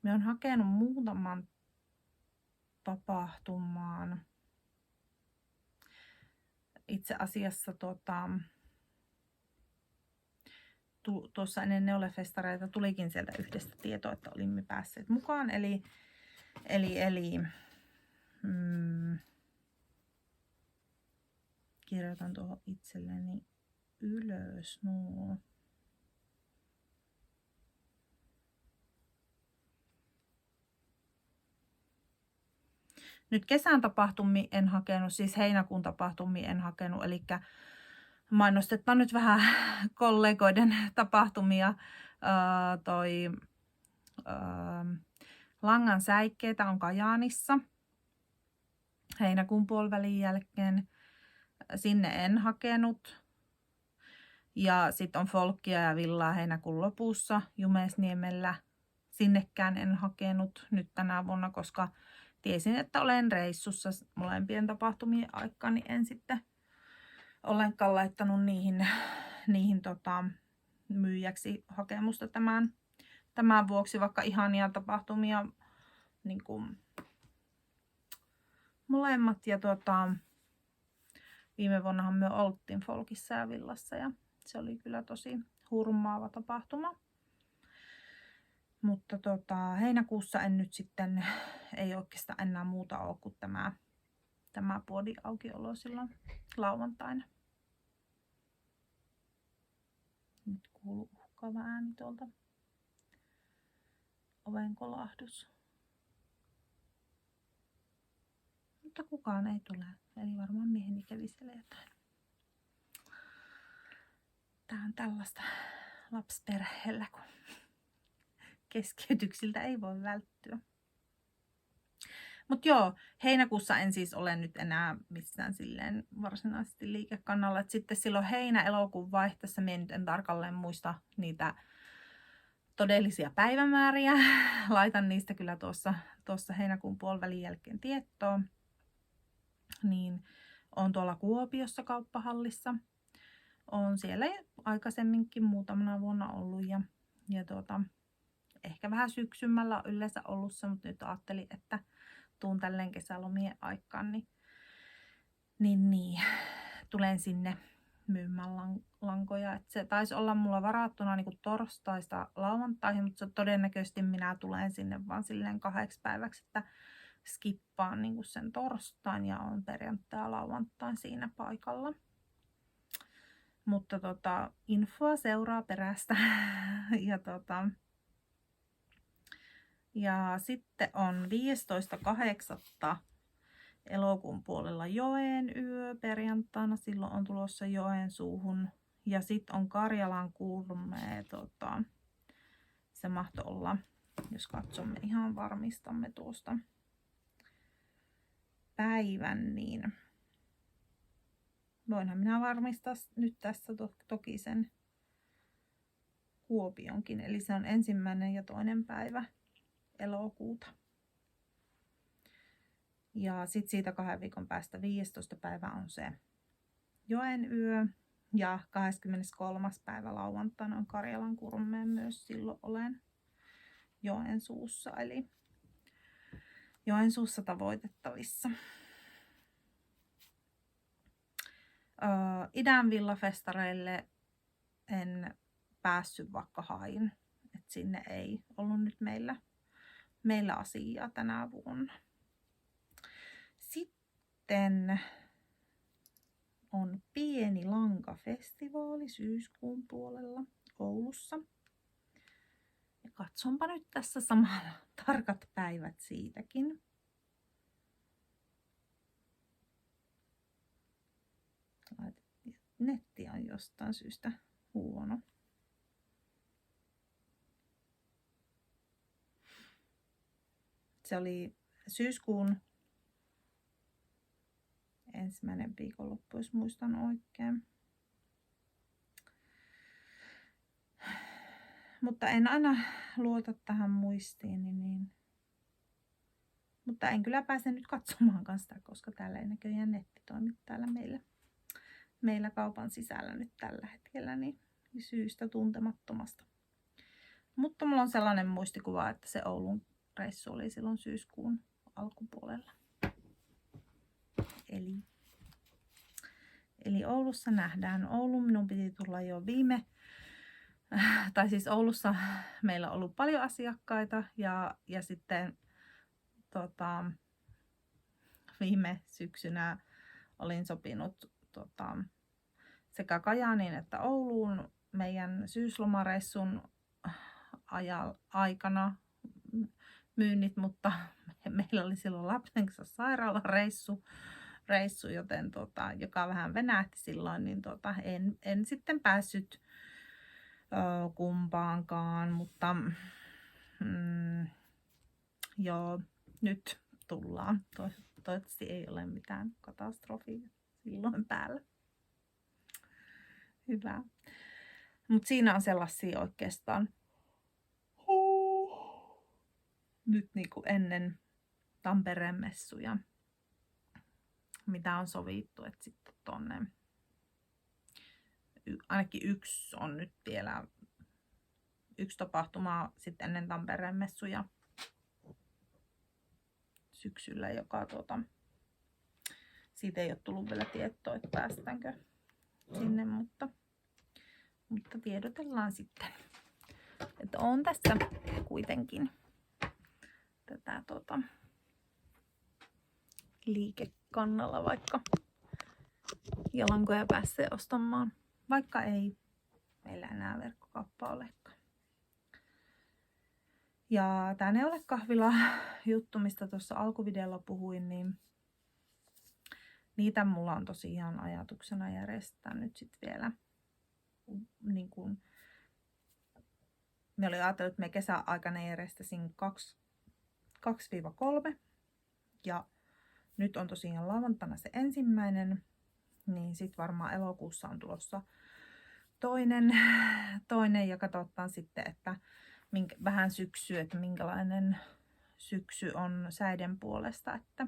Minä olen hakenut muutaman tapahtumaan. Itse asiassa tuossa ennen neulefestareita tulikin sieltä yhdestä tietoa, että olimme päässeet mukaan. Eli kirjoitan tuohon itselleni ylös nuo. Nyt kesän tapahtumia en hakenut, siis heinäkuun tapahtumia en hakenut, eli mainostetaan nyt vähän kollegoiden tapahtumia. Langan säikkeitä on Kajaanissa heinäkuun puolivälin jälkeen. Sinne en hakenut. Ja sitten on folkkia ja villaa heinäkuun lopussa Jumeesniemellä. Sinnekään en hakenut nyt tänä vuonna, koska tiesin, että olen reissussa molempien tapahtumien aikaa, niin en sitten ollenkaan laittanut niihin myyjäksi hakemusta tämän vuoksi, vaikka ihania tapahtumia niin kuin molemmat. Ja viime vuonnahan me oltiin folkissa ja villassa ja se oli kyllä tosi hurmaava tapahtuma. Mutta heinäkuussa en nyt sitten, ei oikeastaan enää muuta ole kuin tämä puodin aukiolo silloin lauantaina. Nyt kuuluu uhkaava ääni tuolta. Oven kolahdus. Mutta kukaan ei tule. Eli varmaan mieheni kävi siellä jotain. Tää on tällaista lapsiperheellä, kun keskeytyksiltä ei voi välttyä. Mutta joo, heinäkuussa en siis ole nyt enää missään silleen varsinaisesti liikekannalla. Et sitten silloin heinä-elokuun vaihteessa, minä nyt en tarkalleen muista niitä todellisia päivämääriä. Laitan niistä kyllä tuossa heinäkuun puolivälin jälkeen tietoa. Niin on tuolla Kuopiossa kauppahallissa. On siellä aikaisemminkin muutamana vuonna ollut ja ehkä vähän syksymällä on yleensä ollut se, mutta nyt ajattelin, että tuun tälleen kesälomien aikaan, niin tulen sinne myymään lankoja. Et se taisi olla mulla varattuna niin kuin torstaista lauantaihin, mutta todennäköisesti minä tulen sinne vaan silleen 2 päiväksi, että skippaan niin kuin sen torstain ja on perjantai ja lauantain siinä paikalla. Mutta infoa seuraa perästä. Ja sitten on 15.8. elokuun puolella Joen yö perjantaina. Silloin on tulossa Joensuuhun. Ja sitten on Karjalan Kurme. Se mahtoi olla, jos katsomme ihan varmistamme tuosta päivän, niin voinhan minä varmistaa nyt tässä toki sen Kuopionkin. Eli se on 1. ja 2. päivä elokuuta. Ja sitten siitä 2 viikon päästä 15. päivä on se Joen yö. Ja 23. päivä lauantaina on Karjalan Kurmeen myös. Silloin olen Joensuussa. Eli Joensuussa tavoitettavissa. Idän villafestareille en päässyt, vaikka hain. Et sinne ei ollut nyt meillä asiaa tänä vuonna. Sitten on pieni lankafestivaali syyskuun puolella Oulussa. Ja katsonpa nyt tässä samalla tarkat päivät siitäkin. Netti on jostain syystä huono. Se oli syyskuun 1. viikonloppu, jos muistan oikein. Mutta en aina luota tähän muistiin, niin. Mutta en kyllä pääse nyt katsomaan sitä, koska täällä ei näköjään netti toimi täällä meillä kaupan sisällä nyt tällä hetkellä, niin syystä tuntemattomasta. Mutta mulla on sellainen muistikuva, että se Oulun reissu oli silloin syyskuun alkupuolella. Eli Oulussa nähdään. Ouluun minun piti tulla jo Oulussa meillä on ollut paljon asiakkaita ja sitten viime syksynä olin sopinut sekä Kajaaniin että Ouluun meidän syyslomareissun aikana myynnit, mutta meillä oli silloin lapsen kanssa sairaalareissu, joten joka vähän venähti silloin, niin en sitten päässyt kumpaankaan, mutta joo, nyt tullaan. Toivottavasti ei ole mitään katastrofia silloin päällä. Hyvä. Mutta siinä on sellaisia oikeastaan nyt niinku ennen Tampereen messuja, mitä on sovittu, että sitten tonne ainakin yksi on nyt vielä yksi tapahtuma sitten ennen Tampereen messuja syksyllä, joka siitä ei ole tullut vielä tietoa, että päästäänkö sinne, mutta tiedotellaan sitten, että on tässä kuitenkin tätä liikekannalla, vaikka jalankoja pääsee ostamaan, vaikka ei meillä enää verkkokauppaa olekaan. Ja tää neulekahvila juttu, mistä tuossa alkuvideolla puhuin, niin niitä mulla on tosiaan ajatuksena järjestää nyt sitten vielä. Niin kun, me oli ajatellut, että me kesäaikana järjestäisin 2-3 Ja nyt on tosiaan lauantaina se 1, niin sitten varmaan elokuussa on tulossa toinen ja katsotaan sitten, että vähän syksyä, että minkälainen syksy on säiden puolesta, että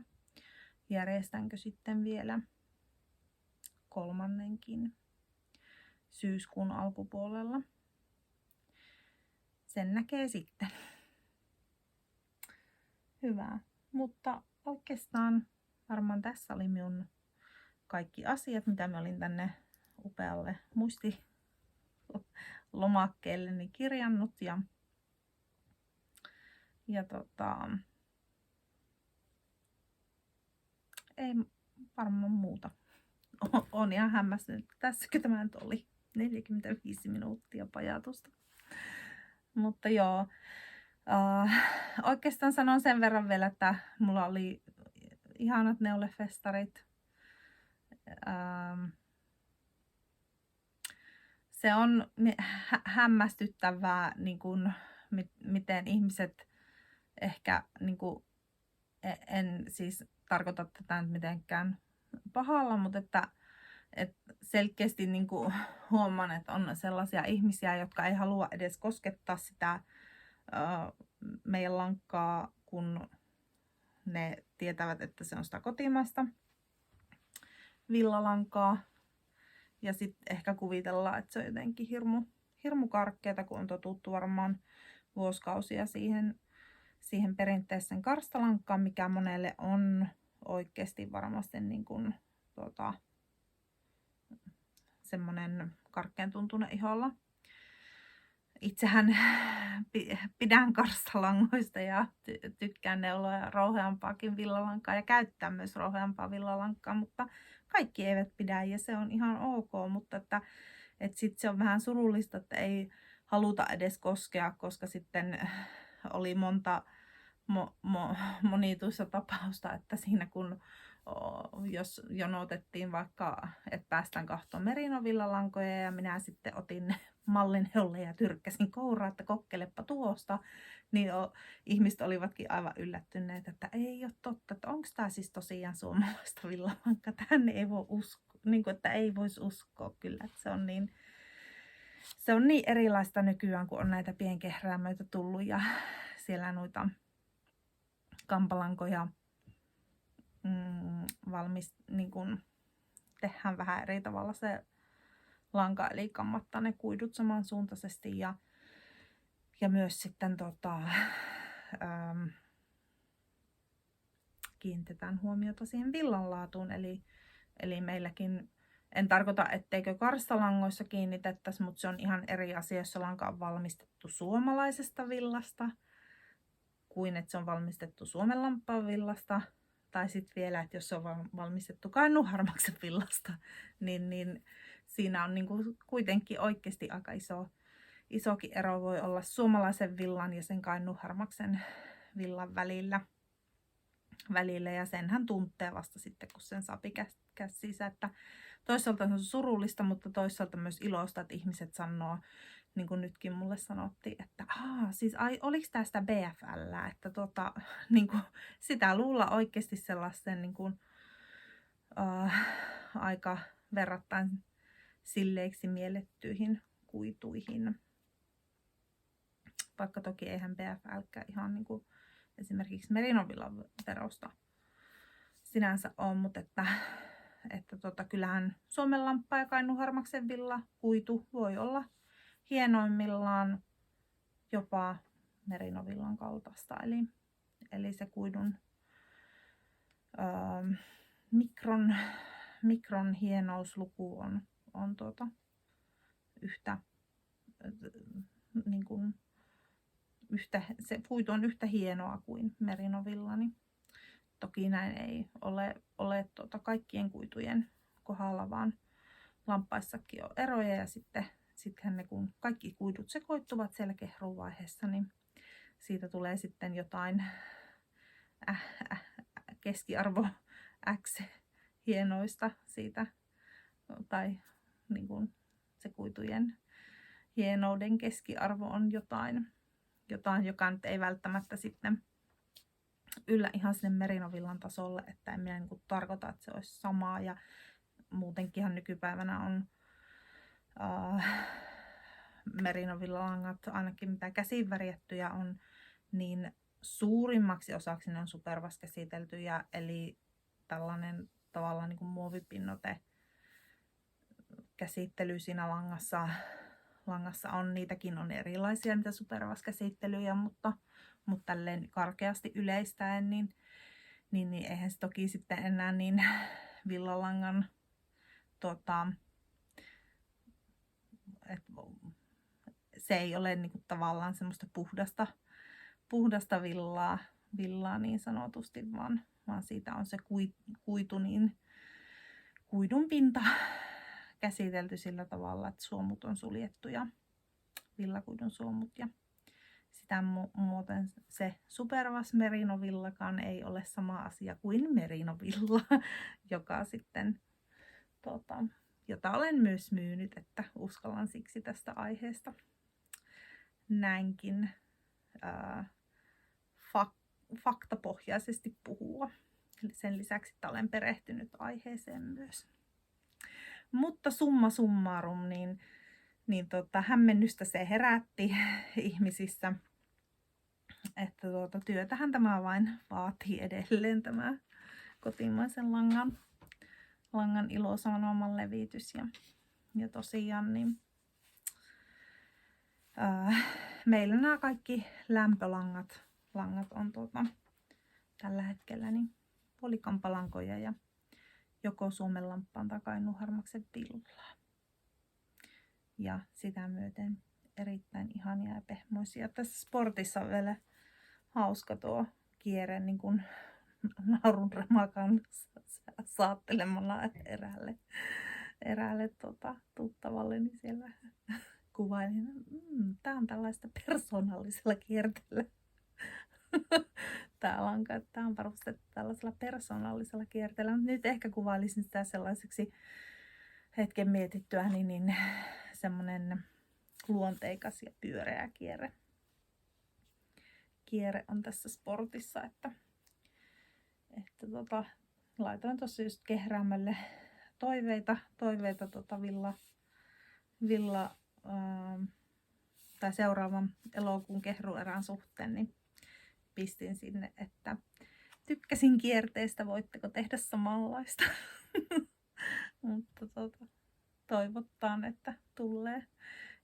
järjestänkö sitten vielä 3. syyskuun alkupuolella. Sen näkee sitten. Hyvä. Mutta oikeastaan varmaan tässä oli minun kaikki asiat, mitä mä olin tänne upealle muistilomakkeelleni kirjannut. Ja ei varmaan muuta. Olen ihan hämmästynyt. Tässäkö tämä nyt oli? 45 minuuttia pajatusta. Mutta joo. Oikeastaan sanon sen verran vielä, että mulla oli ihanat neulefestarit. Se on hämmästyttävää, niin kun, miten ihmiset ehkä, niin kun, en siis tarkoita tätä nyt mitenkään pahalla, mutta että selkeästi niin kun huomaan, että on sellaisia ihmisiä, jotka ei halua edes koskettaa sitä meidän lankkaa, kun ne tietävät, että se on sitä kotimaista villalankaa. Ja sitten ehkä kuvitellaan, että se on jotenkin hirmu karkeata, kun on totuttu varmaan vuosikausia siihen perinteisen karstalankkaan, mikä monelle on oikeasti varmasti niin kuin, semmoinen karkean tuntunen iholla. Itsehän pidän karstalangoista ja tykkään neuloa rouheampaakin villalankaa ja käyttää myös rouheampaa villalankaa, mutta kaikki eivät pidä ja se on ihan ok, mutta että sitten se on vähän surullista, että ei haluta edes koskea, koska sitten oli monta monituista tapausta, että siinä kun jos jonotettiin vaikka, että päästään kahtoon merinovillalankoja ja minä sitten otin mallin jolle ja tyrkkäsin kouraa, että kokkelepa tuosta, niin ihmiset olivatkin aivan yllättyneet, että ei ole totta, että onko tämä siis tosiaan suomalaista villalankaa, tähän ei voi uskoa, niin kuin, että ei voisi uskoa kyllä, että se on niin erilaista nykyään, kun on näitä pienkehräämöitä tullut ja siellä kampalankoja niin kun tehdään vähän eri tavalla se lanka, eli kammattaa ne kuidut samansuuntaisesti ja myös sitten kiinnitetään huomiota siihen villan laatuun, eli meilläkin, en tarkoita, etteikö karstalangoissa kiinnitettäisi, mutta se on ihan eri asia, jos se lanka on valmistettu suomalaisesta villasta, kuin että se on valmistettu Suomenlamppaan villasta, tai sitten vielä, että jos se on valmistettu Kainuunharmaksen villasta, niin siinä on niinku kuitenkin oikeasti aika isokin ero voi olla suomalaisen villan ja sen Kainuunharmaksen villan välillä, ja senhän tuntee vasta sitten, kun sen saa käsiinsä, että toisaalta se on surullista, mutta toisaalta myös iloista, että ihmiset sanoo, niin kuin nytkin mulle sanottiin, että siis oliko tästä BFL, että niin kuin, sitä luulla oikeasti sellaisen niin kuin, aika verrattain silleiksi miellettyihin kuituihin. Vaikka toki eihän BFLkään ihan niin kuin esimerkiksi merinovillan verosta sinänsä on, mutta että kyllähän Suomenlamppa ja Kainuunharmaksen villa kuitu voi olla hienoimmillaan jopa merinovillan kaltaista, eli se kuidun mikron hienousluku on se kuitu on yhtä hienoa kuin merinovilla, niin toki näin ei ole kaikkien kuitujen kohdalla, vaan lampaissakin on eroja ja sittenhän ne, kun kaikki kuidut sekoittuvat siellä kehruuvaiheessa, niin siitä tulee sitten jotain keskiarvo X hienoista siitä, tai niin kuin se kuitujen hienouden keskiarvo on jotain, joka nyt ei välttämättä sitten yllä ihan sinne merinovillan tasolle, että en minä niin tarkoita, että se olisi samaa. Ja muutenkinhan nykypäivänä on merinovillalangat, ainakin mitä käsin värjättyjä on, niin suurimmaksi osaksi ne on supervas käsiteltyjä, eli tällainen tavallaan niin kuin muovipinnote käsittely siinä langassa on, niitäkin on erilaisia niitä supervas-käsittelyjä, mutta tälleen karkeasti yleistäen, niin eihän se toki sitten enää niin villalangan se ei ole niinku tavallaan semmoista puhdasta villaa niin sanotusti, vaan siitä on se kuitu, niin kuidun pinta käsitelty sillä tavalla, että suomut on suljettu ja villakuidun suomut, ja sitä muuten se supervas merinovillakaan ei ole sama asia kuin merinovilla, joka sitten jota olen myös myynyt, että uskallan siksi tästä aiheesta näinkin faktapohjaisesti puhua. Sen lisäksi, että olen perehtynyt aiheeseen myös. Mutta summa summarum, niin hämmennystä se herätti ihmisissä, että työtähän tämä vain vaatii edelleen, tämä kotimaisen langan ilosanoman levitys. Ja tosiaan niin, meillä nämä kaikki lämpölangat on tällä hetkellä niin polikampalankoja ja joko Suomen lamppaan tai Kainuun harmaksen villaa. Ja sitä myöten erittäin ihania ja pehmoisia. Tässä sportissa on vielä hauska tuo kierre niin kuin naurun remakan saattelemalla eräälle tuttavalle, niin siellä kuvailin, tää on tällaista persoonallisella kierteellä. Tää lanka, että tää on varustettu tällaisella persoonallisella kierteellä, mutta nyt ehkä kuvailisin sitä sellaiseksi hetken mietittyä, niin semmonen luonteikas ja pyöreä kierre on tässä sportissa, että laitoin tuossa just kehräämälle toiveita villa tai seuraavan elokuun kehruerän suhteen, niin pistin sinne, että tykkäsin kierteestä, voitteko tehdä samanlaista. Mutta toivottaan, että tulee.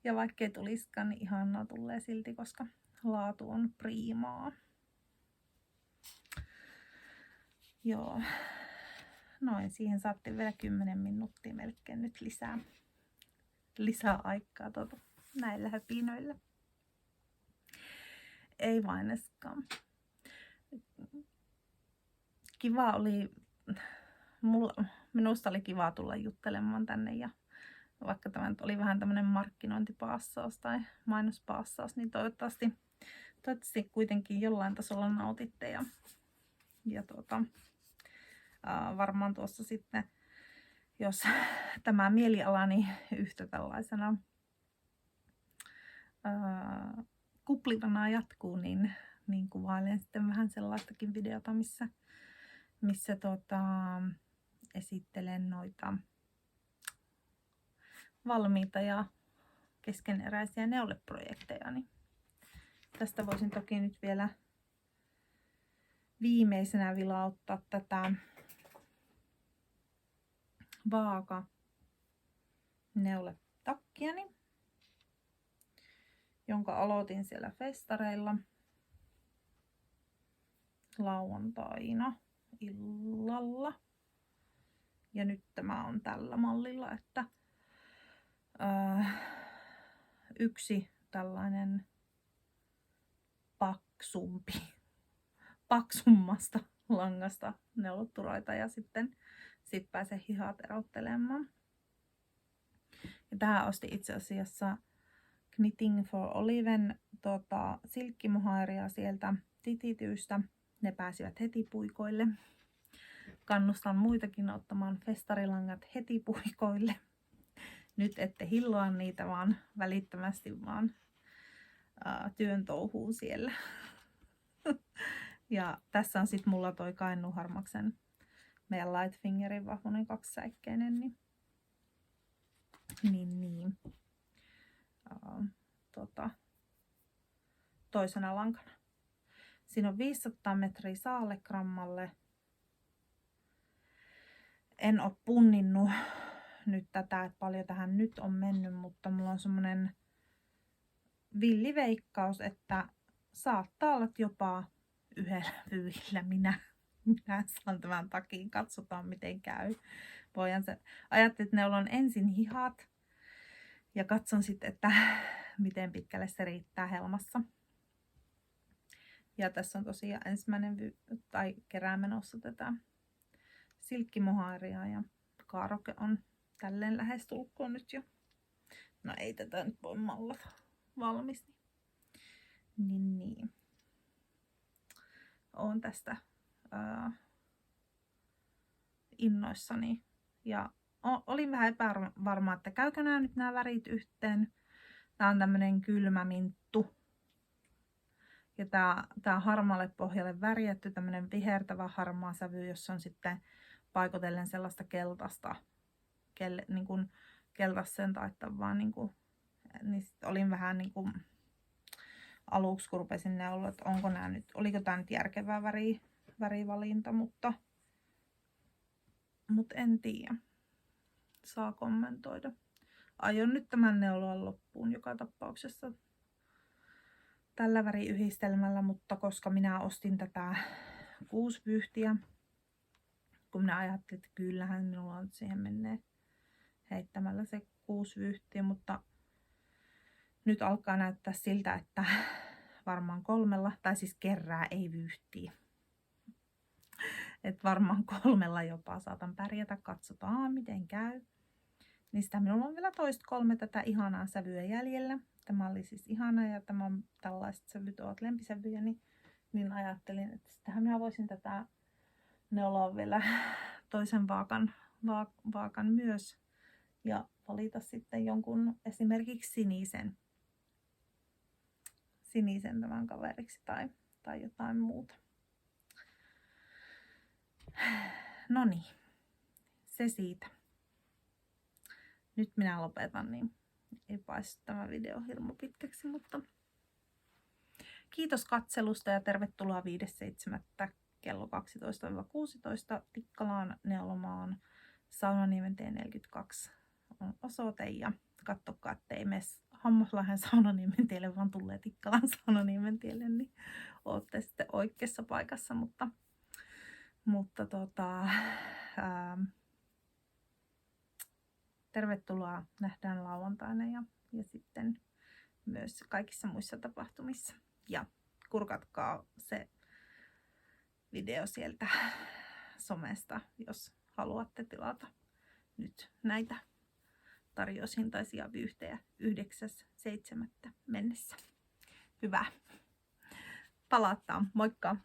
Ja vaikkei tulisikaan, niin ihanaa tulee silti, koska laatu on priimaa. Joo. Noin, siihen saatiin vielä 10 minuuttia melkein nyt lisää aikaa näillä höpinöillä. Ei vaineskaan. Kiva oli, minusta oli kiva tulla juttelemaan tänne, ja vaikka tämä nyt oli vähän tämmöinen markkinointipaassaus tai mainospaassaus, niin toivottavasti kuitenkin jollain tasolla nautitte, ja varmaan tuossa sitten, jos tämä mielialani yhtä tällaisena kuplivana jatkuu, niin kuvailen sitten vähän sellaistakin videota, missä esittelen noita valmiita ja keskeneräisiä neuleprojekteja. Niin tästä voisin toki nyt vielä viimeisenä vilauttaa tätä vaaka neuletakkiani, jonka aloitin siellä festareilla lauantaina illalla. Ja nyt tämä on tällä mallilla, että yksi tällainen paksummasta langasta neulottu raita, ja sitten pääsee hihat erottelemaan. Ja tähän ostin itse asiassa Knitting for Oliven silkkimuhairia sieltä Tititystä. Ne pääsivät heti puikoille. Kannustan muitakin ottamaan festarilangat heti puikoille. Nyt ette hilloa niitä, vaan välittömästi vaan työn touhuun siellä. Ja tässä on sitten mulla toi Kainnuharmaksen meidän Lightfingerin vahvuinen kaksisäikkeinen, niin toisena lankana. Siinä on 500 metriä saallegrammalle. En ole punninnut nyt tätä, että paljon tähän nyt on mennyt, mutta mulla on semmonen villiveikkaus, että saattaa olla jopa yhdellä pyyhillä minä saan tämän takin. Katsotaan miten käy. Ajattelin, että neulon ensin hihat ja katson sitten, että miten pitkälle se riittää helmassa. Ja tässä on tosiaan ensimmäinen kerää menossa tätä silkkimohairia ja kaaroke on tälleen lähestulkoon nyt jo. No ei tätä nyt voi mallata valmis. Niin. Oon tästä innoissani. Ja olin vähän epävarma, että käykö nämä nyt nämä värit yhteen. Tää on tämmönen kylmä minttu. Ja tää on harmaalle pohjalle värjätty, tämmönen vihertävä harmaa sävy, jossa on sitten paikotellen sellaista keltaista, niin kuin keltaisen taittavaa, niin sit olin vähän niin kuin aluksi kun rupesin neuloa, että oliko tää nyt järkevää värivalinta, mutta en tiedä. Saa kommentoida. Aion nyt tämän neuloa loppuun joka tapauksessa tällä väriyhdistelmällä, mutta koska minä ostin tätä 6 vyyhtiä, kun minä ajattelin, että kyllähän minulla on siihen menee heittämällä se 6 vyyhtiä, mutta nyt alkaa näyttää siltä, että varmaan 3, tai siis kerää ei vyyhtiä. Että varmaan 3 jopa saatan pärjätä, katsotaan miten käy. Niin sitä minulla on vielä toista 3 tätä ihanaa sävyä jäljellä. Tämä oli siis ihana ja tämä on tällaiset sävyt ovat lempisävyjä, niin ajattelin, että sitähän minä voisin tätä neuloa vielä toisen vaakan myös ja valita sitten jonkun esimerkiksi sinisen tämän kaveriksi tai jotain muuta. No niin, se siitä. Nyt minä lopetan, niin ei paisu tämä video hirmu pitkäksi, mutta kiitos katselusta ja tervetuloa 5.7. kello 12-16 Tikkalaan neulomaan. Saunaniementie 42 on osoite ja katsokaa, ettei mene Hammaslahden Saunaniementielle, vaan tulee Tikkalan Saunaniementielle, niin ootte sitten oikeassa paikassa, mutta tervetuloa, nähdään lauantaina ja sitten myös kaikissa muissa tapahtumissa. Ja kurkatkaa se video sieltä somesta, jos haluatte tilata nyt näitä tarjoushintaisia vyyhtejä 9.7. mennessä. Hyvä. Palataan. Moikka!